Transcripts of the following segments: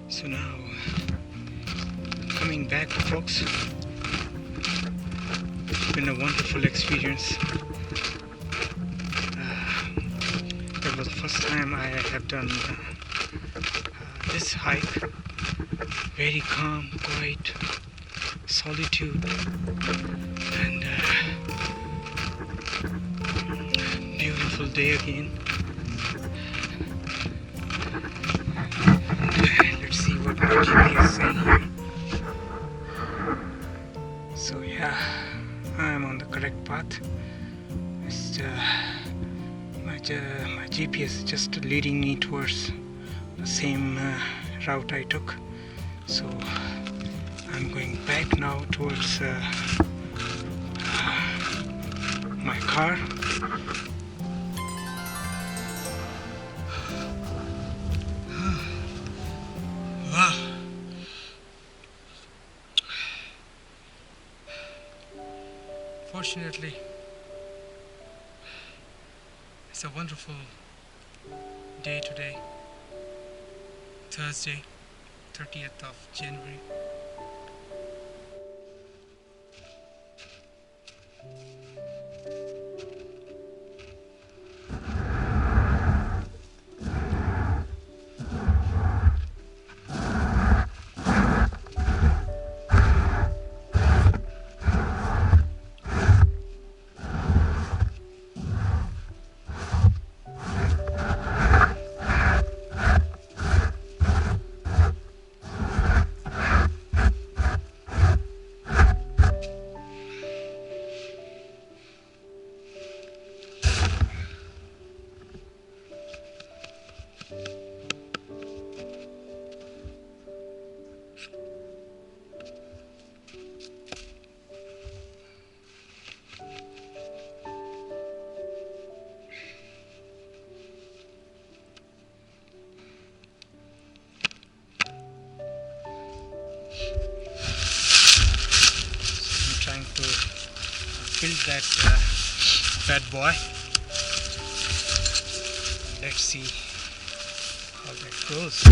So now, coming back, folks. It's been a wonderful experience. That was the first time I have done this hike. Very calm, quiet, solitude, and beautiful day again. Let's see what my GPS is saying here. So yeah, I'm on the correct path. It's, my GPS is just leading me towards the same route I took. So I'm going back now towards my car. Wow. Fortunately, it's a wonderful day today, Thursday, 30th of January. I'm trying to build that bad boy. Let's see how that goes.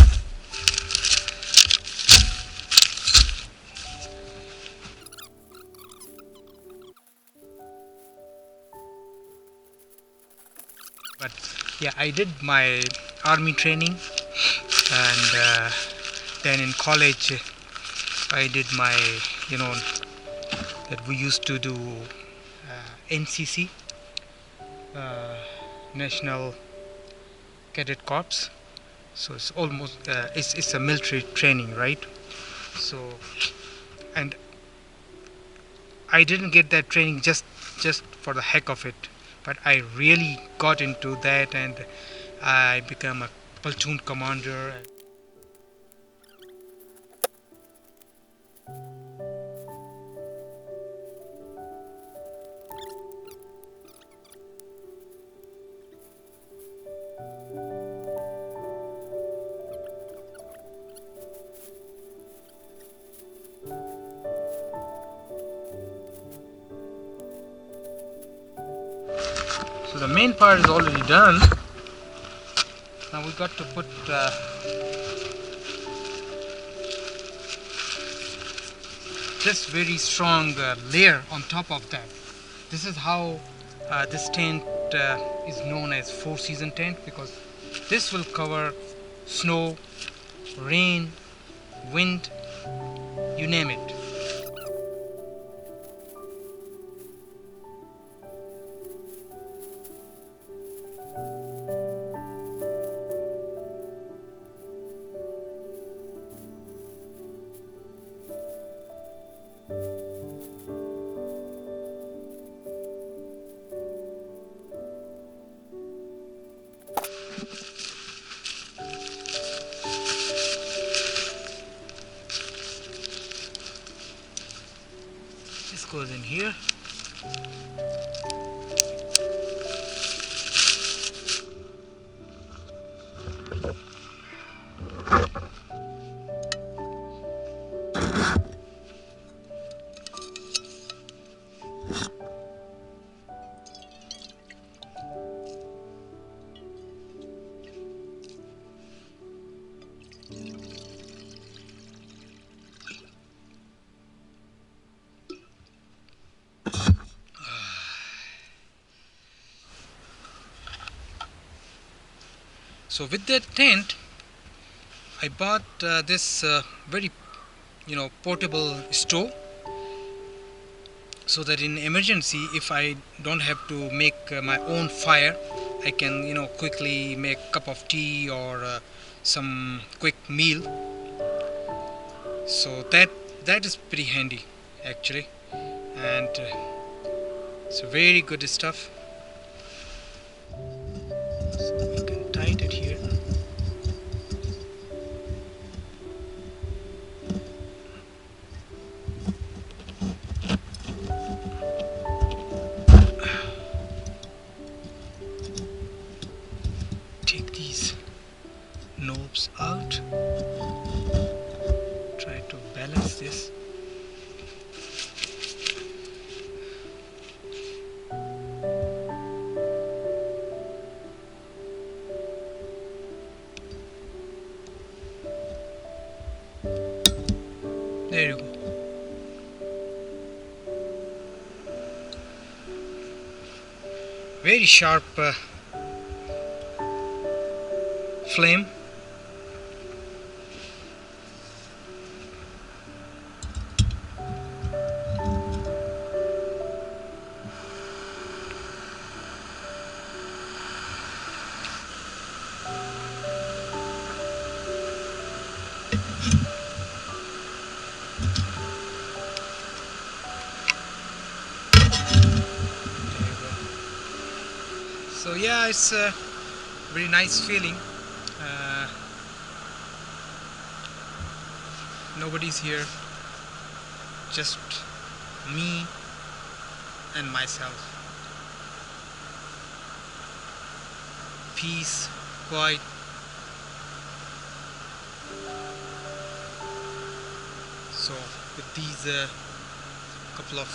But yeah, I did my army training, and then in college I did my, that we used to do NCC, National Cadet Corps. So it's almost it's a military training, right? So, and I didn't get that training just for the heck of it, but I really got into that, and I became a platoon commander. So the main part is already done. Now we got to put this very strong layer on top of that. This is how this tent is known as four-season tent, because this will cover snow, rain, wind, you name it. This goes in here. So with that tent, I bought this very portable stove, so that in emergency, if I don't have to make my own fire, I can quickly make a cup of tea or some quick meal. So that is pretty handy actually, and it's very good stuff. So we can tighten it here. knobs out. Try to balance this. There you go. Very sharp flame. So yeah, it's a very nice feeling. Nobody's here, just me and myself. Peace, quiet. So with these couple of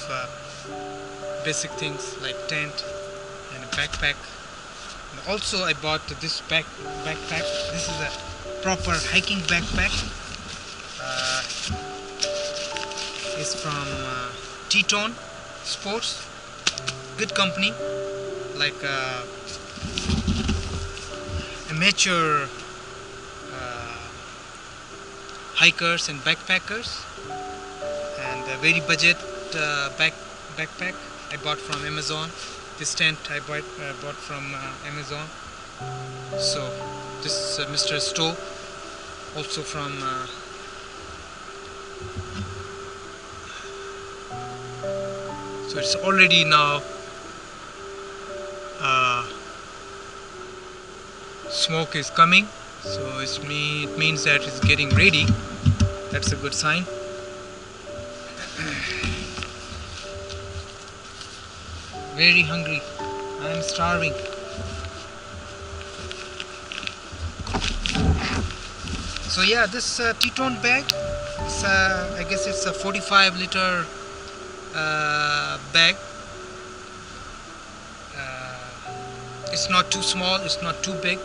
basic things like tent and a backpack. And also I bought this backpack. This is a proper hiking backpack. It's from Tetone Sports. Good company, like amateur hikers and backpackers, and a very budget backpack I bought from Amazon. This tent I bought from Amazon. So this Mr. Stowe, also from so it's already now smoke is coming, so it means that it's getting ready. That's a good sign. Very hungry. I am starving. So yeah, this Tetone bag, I guess it's a 45-liter bag. It's not too small, it's not too big,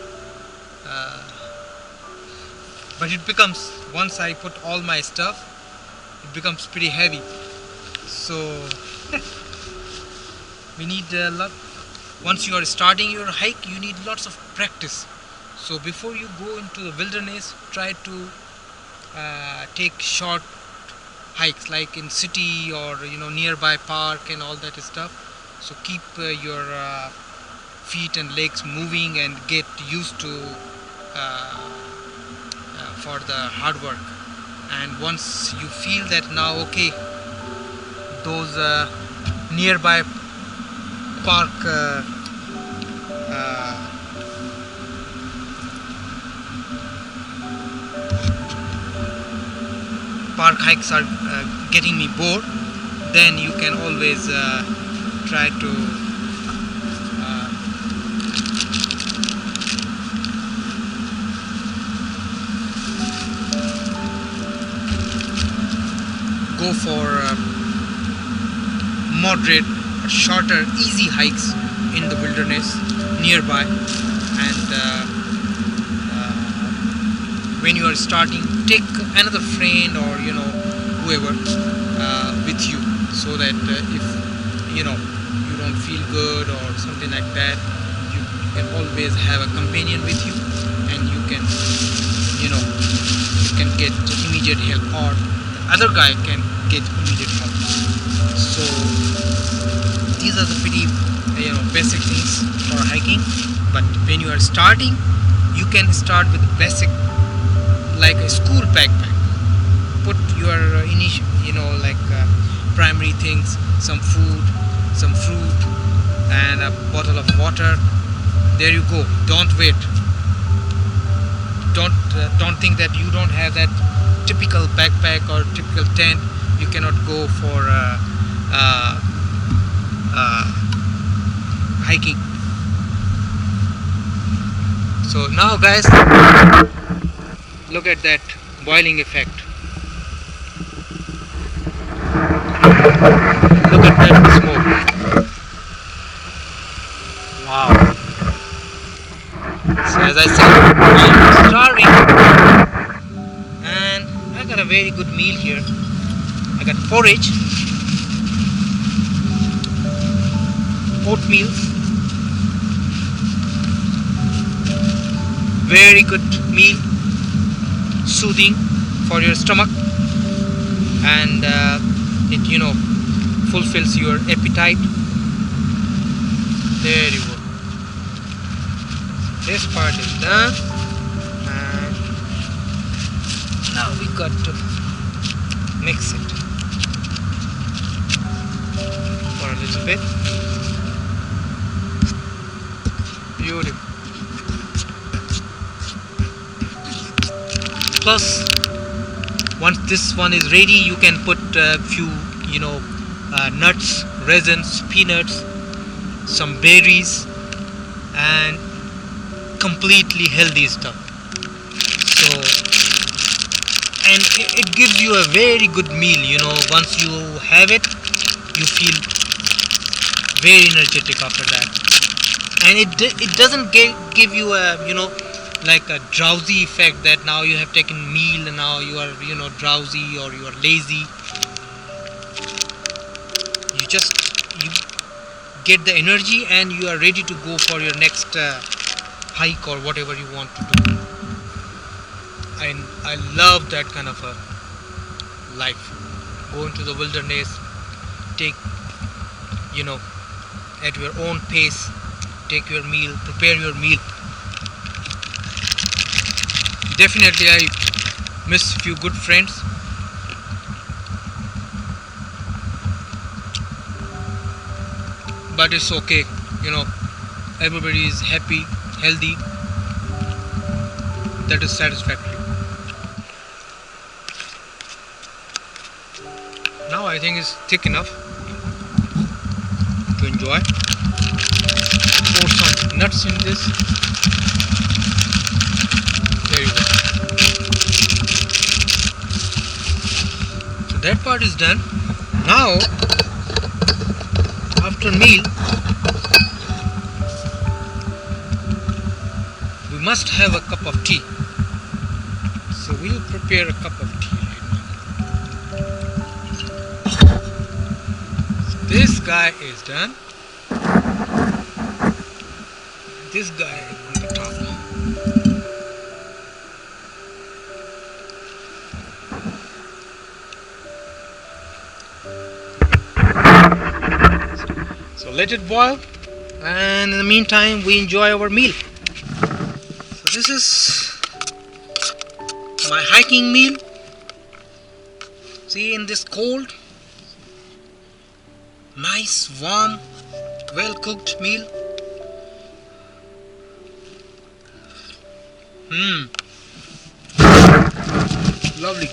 but it becomes, once I put all my stuff, it becomes pretty heavy. So we need a lot. Once you are starting your hike, you need lots of practice. So before you go into the wilderness, try to take short hikes, like in city or nearby park and all that stuff. So keep your feet and legs moving and get used to for the hard work. And once you feel that now, okay, those nearby park park hikes are getting me bored, then you can always try to go for moderate or shorter, easy hikes in the wilderness nearby. And when you are starting, take another friend or whoever with you, so that if you don't feel good or something like that, you can always have a companion with you, and you can get immediate help, or the other guy can get immediate help. So these are the pretty basic things for hiking. But when you are starting, you can start with basic, like a school backpack. Put your initial primary things, some food, some fruit, and a bottle of water. There you go. Don't wait. Don't think that you don't have that typical backpack or typical tent. You cannot go for hiking. So now guys, look at that boiling effect. Look at that smoke. Wow. So as I said, I'm starving and I got a very good meal here. I got porridge, oatmeal, very good meal, soothing for your stomach, and it fulfills your appetite. There you go. This part is done, and now we got to mix it for a little bit. Beautiful. Plus, once this one is ready, you can put a few nuts, raisins, peanuts, some berries, and completely healthy stuff. So, and it gives you a very good meal. Once you have it, you feel very energetic after that, and it doesn't give you a like a drowsy effect that now you have taken meal and now you are drowsy or you are lazy. You get the energy and you are ready to go for your next hike or whatever you want to do. And I love that kind of a life. Go into the wilderness, take at your own pace, take your meal, prepare your meal. Definitely I miss few good friends, but it's okay, everybody is happy, healthy. That is satisfactory. Now I think it's thick enough to enjoy. Pour some nuts in this. There you go. So that part is done. Now after meal we must have a cup of tea. So we'll prepare a cup of tea right now. So this guy is done. This guy on the top. So let it boil, and in the meantime we enjoy our meal. So this is my hiking meal. See, in this cold, nice, warm, well cooked meal. Lovely.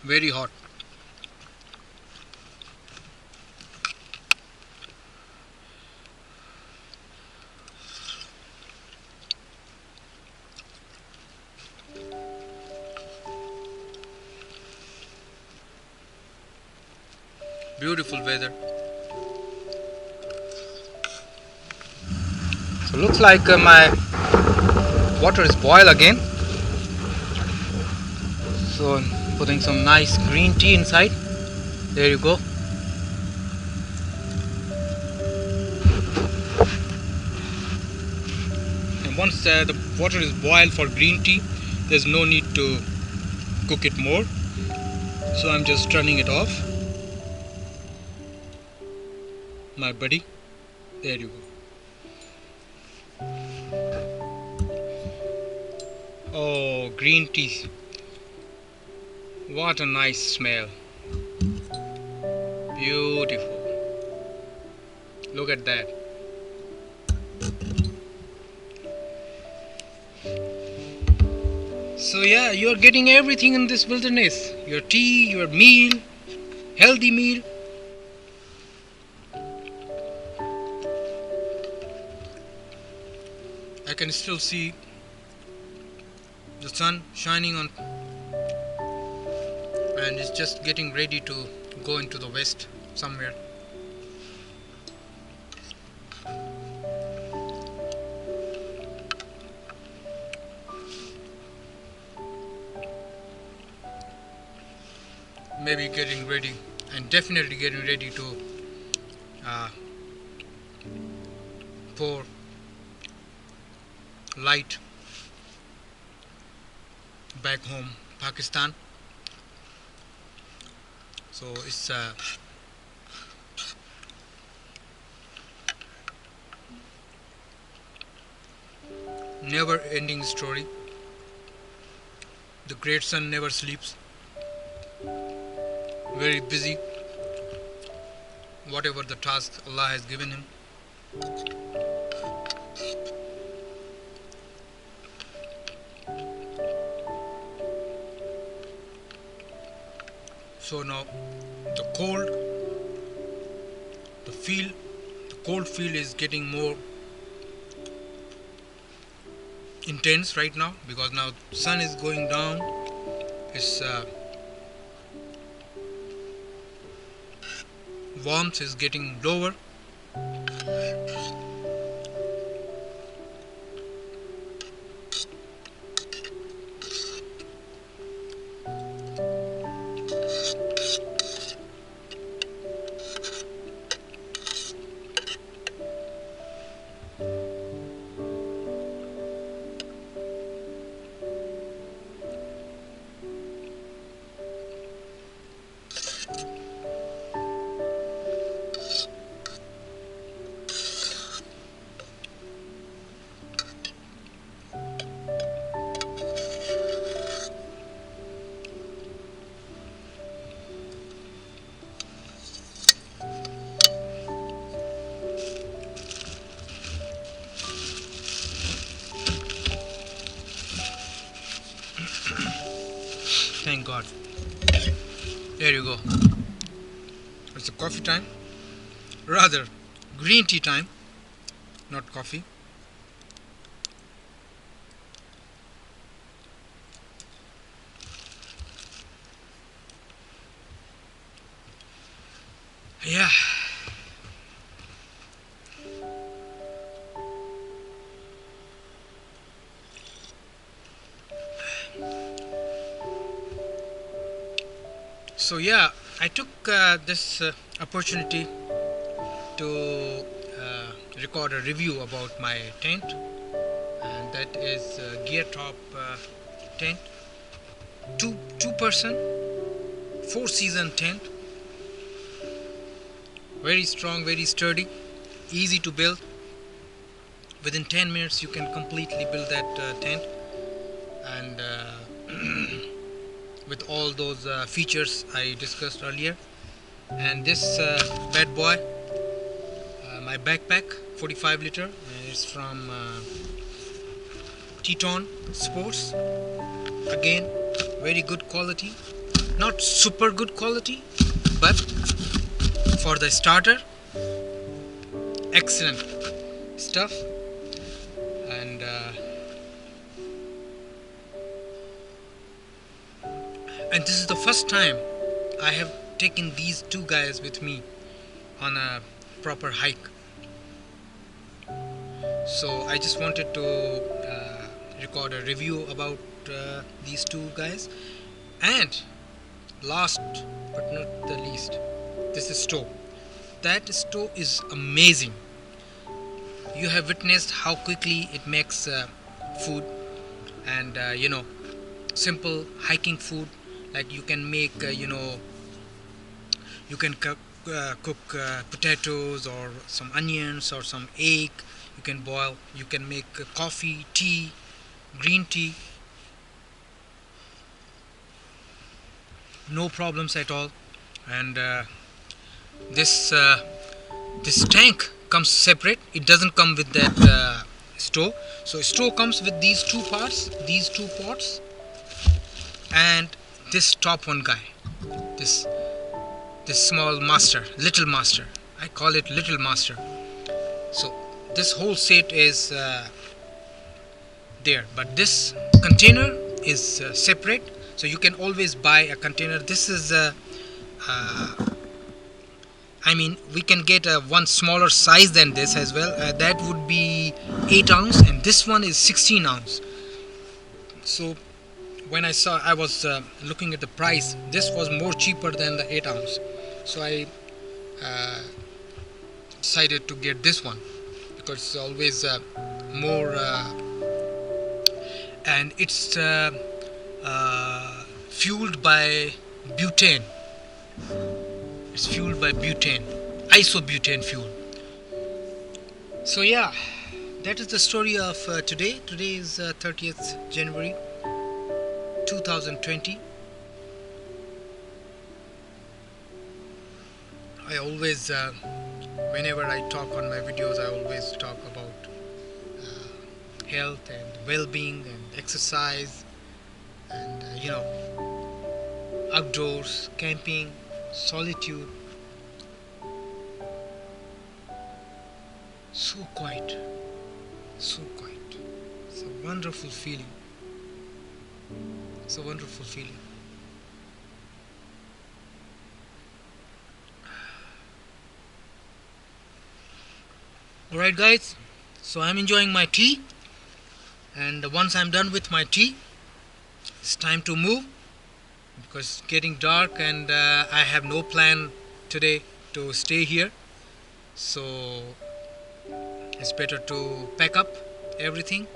Very hot. Beautiful weather. So looks like my water is boiled again. So I'm putting some nice green tea inside. There you go. And once the water is boiled for green tea, there's no need to cook it more. So I'm just turning it off. My buddy, there you go. Oh, green tea. What a nice smell. Beautiful. Look at that. So yeah, you're getting everything in this wilderness. Your tea, your meal, healthy meal. I can still see the sun shining on, and it's just getting ready to go into the west somewhere. Maybe getting ready, and definitely getting ready to uh, pour light back home, Pakistan. So it's a never ending story. The great son never sleeps, very busy, whatever the task Allah has given him. So now the cold, the feel, the cold feel is getting more intense right now because now sun is going down. Its warmth is getting lower. Thank God. There you go. It's a coffee time. Rather, green tea time, not coffee. Yeah. So yeah, I took this opportunity to record a review about my tent, and that is Gear Top tent, two person, 4 season tent, very strong, very sturdy, easy to build. Within 10 minutes you can completely build that tent, and with all those features I discussed earlier. And this bad boy, my backpack, 45 liter, is from Teton Sports. Again, very good quality, not super good quality, but for the starter, excellent stuff. And this is the first time I have taken these two guys with me on a proper hike. So I just wanted to record a review about these two guys. And last but not the least, this is stove. That stove is amazing. You have witnessed how quickly it makes food, and simple hiking food. Like you can make you can cook potatoes or some onions or some egg. You can boil, you can make coffee, tea, green tea, no problems at all. And this this tank comes separate, it doesn't come with that stove. So stove comes with these two parts, these two pots, and this top one guy, this small master, little master. I call it little master. So this whole set is there, but this container is separate. So you can always buy a container. This is we can get a one smaller size than this as well. That would be 8 ounce, and this one is 16 ounce. So when I was looking at the price, this was more cheaper than the 8 ounce. So I decided to get this one because it's always more, and it's fueled by butane. It's fueled by butane, isobutane fuel. So yeah, that is the story of today. Today is 30th January 2020. I always, whenever I talk on my videos, I always talk about health and well-being and exercise and outdoors, camping, solitude. So quiet, so quiet. It's a wonderful feeling. It's a wonderful feeling. Alright guys, so I'm enjoying my tea, and once I'm done with my tea, it's time to move because it's getting dark, and I have no plan today to stay here. So it's better to pack up everything.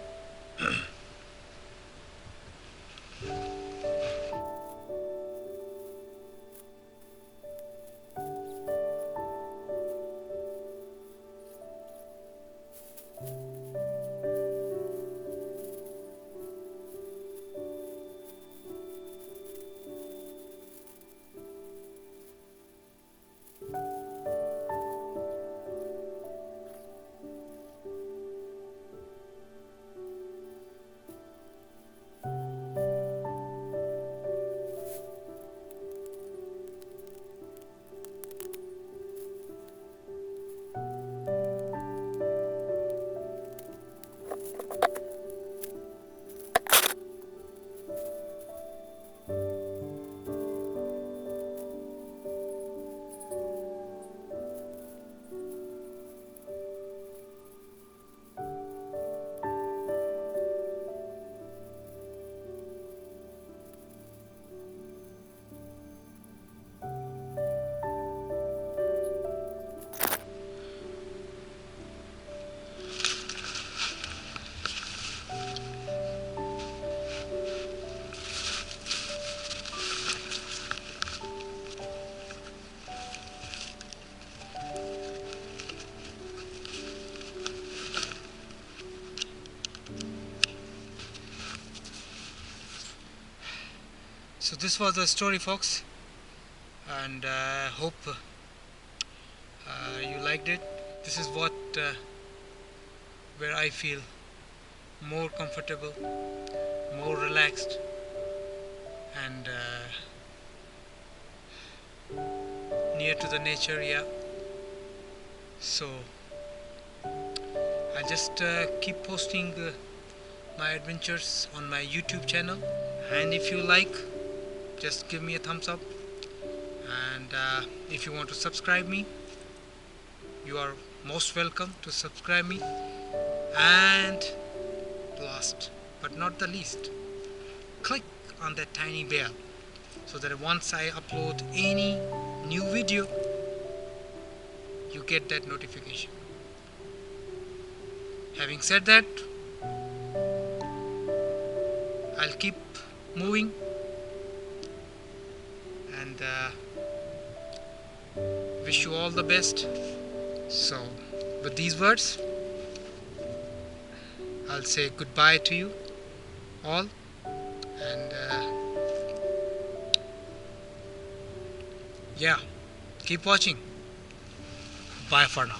So this was the story, folks, and hope you liked it. This is what where I feel more comfortable, more relaxed, and near to the nature. Yeah. So I just keep posting my adventures on my YouTube channel, and if you like, just give me a thumbs up, and if you want to subscribe me, you are most welcome to subscribe me. And last but not the least, click on that tiny bell so that once I upload any new video, you get that notification. Having said that, I'll keep moving, and wish you all the best. So with these words, I'll say goodbye to you all, and yeah, keep watching. Bye for now.